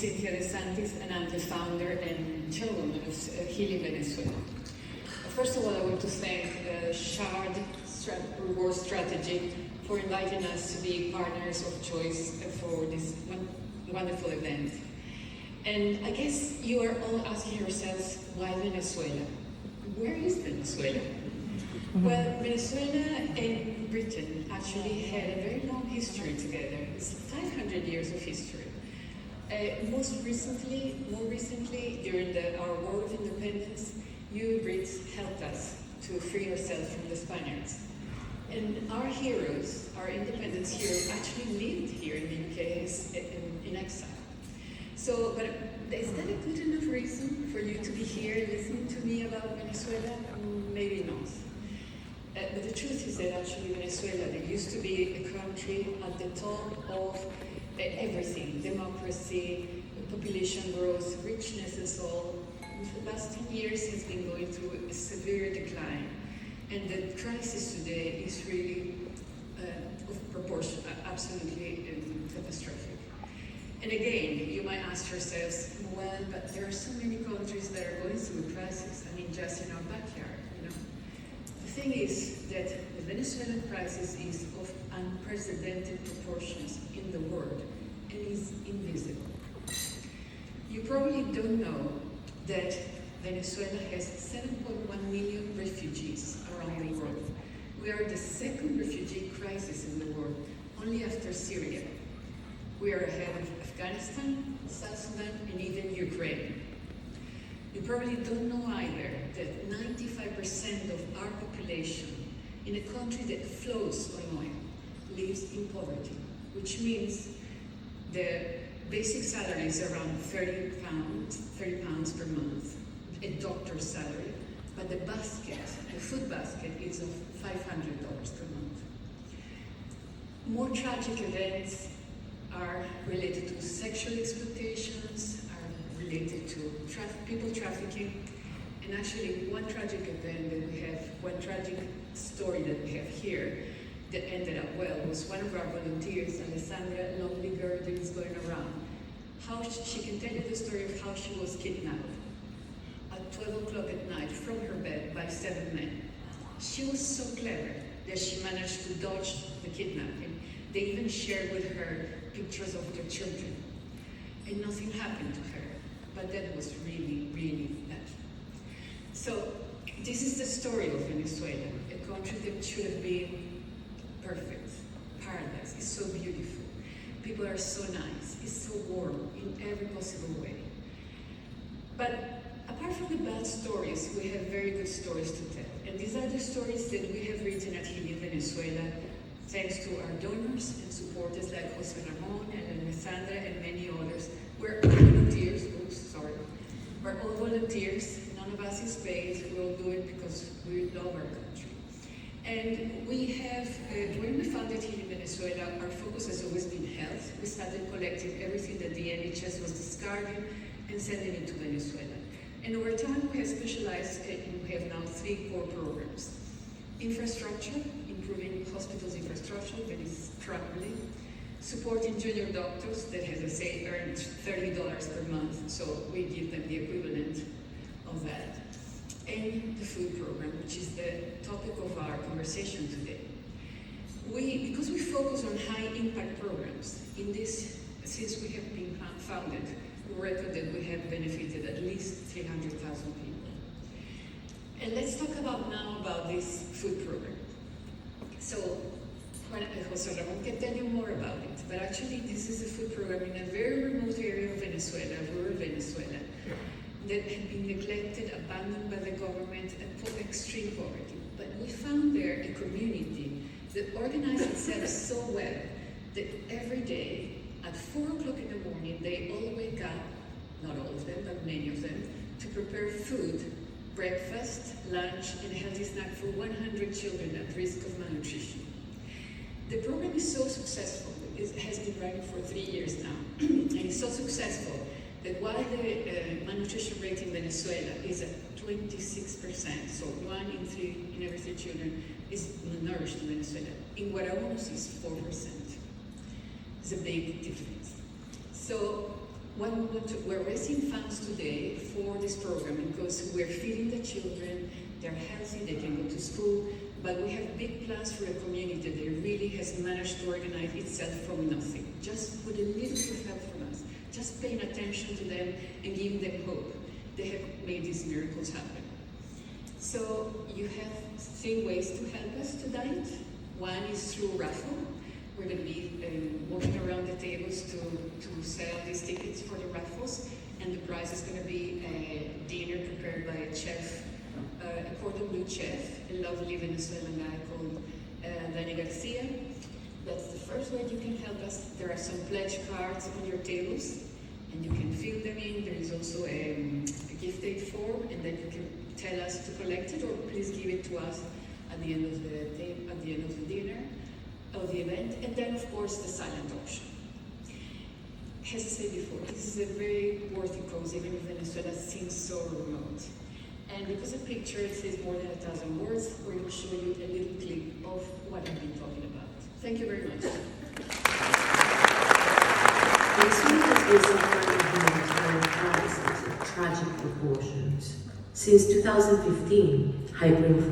and I'm the founder and chairwoman of Healing Venezuela. First of all, I want to thank Shard Reward Strategy for inviting us to be partners of choice for this wonderful event. And I guess you are all asking yourselves, why Venezuela? Where is Venezuela? Well, Venezuela and Britain actually had a very long history together. It's 500 years of history. More recently, during our War of Independence, you Brits helped us to free ourselves from the Spaniards. And our heroes, our independence heroes, actually lived here in the UK in exile. So, but is that a good enough reason for you to be here listening to me about Venezuela? Maybe not. But the truth is that actually Venezuela, there used to be a country at the top of everything, democracy, population growth, richness and so on. For the last 10 years has been going through a severe decline. And the crisis today is really of proportion, absolutely catastrophic. And again, you might ask yourselves, well, but there are so many countries that are going through a crisis, I mean, just in our backyard, you know. The thing is that the Venezuelan crisis is of unprecedented proportions in the world and is invisible. You probably don't know that Venezuela has 7.1 million refugees around the world. We are the second refugee crisis in the world, only after Syria. We are ahead of Afghanistan, South Sudan, and even Ukraine. You probably don't know either that 95% of our population in a country that flows on oil lives in poverty, which means the basic salary is around 30 pounds per month, a doctor's salary, but the food basket is of $500 per month. More tragic events are related to sexual exploitations, are related to people trafficking, and actually one tragic event that we have, one tragic story that we have here that ended up well was one of our volunteers, Alessandra, lovely girl that is going around. She can tell you the story of how she was kidnapped at 12 o'clock at night from her bed by 7 men. She was so clever that she managed to dodge the kidnapping. They even shared with her pictures of their children. And nothing happened to her. But that was really, really bad. So this is the story of Venezuela, a country that should have been perfect, paradise. It's so beautiful. People are so nice. It's so warm in every possible way. But apart from the bad stories, we have very good stories to tell. And these are the stories that we have written at Healing Venezuela, thanks to our donors and supporters like Jose Ramon and Alessandra and many others. We're all volunteers. We're all volunteers. None of us is paid. We all do it because we love our country. And we have, when we founded Healing Venezuela, our focus has always been health. We started collecting everything that the NHS was discarding and sending it to Venezuela. And over time, we have specialized, and we have now 3 core programs. Infrastructure, improving hospitals' infrastructure that is crumbling. Supporting junior doctors that, as I say, earn $30 per month, so we give them the equivalent of that. And the food program, which is the topic of our conversation today. Because we focus on high impact programs, since we have been founded, we reckon that we have benefited at least 300,000 people. And let's talk now about this food program. So, Jose Ramon can tell you more about it, but actually this is a food program in a very remote area of Venezuela, rural Venezuela, that had been neglected, abandoned by the government, and put extreme poverty. But we found there a community that organized itself so well that every day at 4 o'clock in the morning, they all wake up, not all of them, but many of them, to prepare food, breakfast, lunch, and a healthy snack for 100 children at risk of malnutrition. The program is so successful, it has been running for 3 years now, and it's so successful that while the malnutrition rate in Venezuela is at 26%, so 1 in 3 in every 3 children is malnourished in Venezuela. In Guaraons is 4%. It's a big difference. So We're raising funds today for this program because we're feeding the children, they're healthy, they can go to school, but we have big plans for a community that really has managed to organize itself from nothing, just with a little bit of help from us, just paying attention to them and giving them hope. They have made these miracles happen. So you have 3 ways to help us tonight. One is through raffle. We're going to be walking around the tables to sell these tickets for the raffles, and the prize is going to be a dinner prepared by a chef, a cordon bleu chef, a lovely Venezuelan guy called Dani Garcia. That's the first way you can help us. There are some pledge cards on your tables, and you can fill them in. There is also a gift aid form, and then you can tell us to collect it, or please give it to us at the end of the day, at the end of the dinner, of the event. And then, of course, the silent auction. As I said before, this is a very worthy cause, even if Venezuela seems so remote. And because the picture says more than 1,000 words, we're going to show you a little clip of what I've been talking about. Thank you very much. Venezuela is a humanitarian crisis of tragic proportions. Since 2015, hyperinflation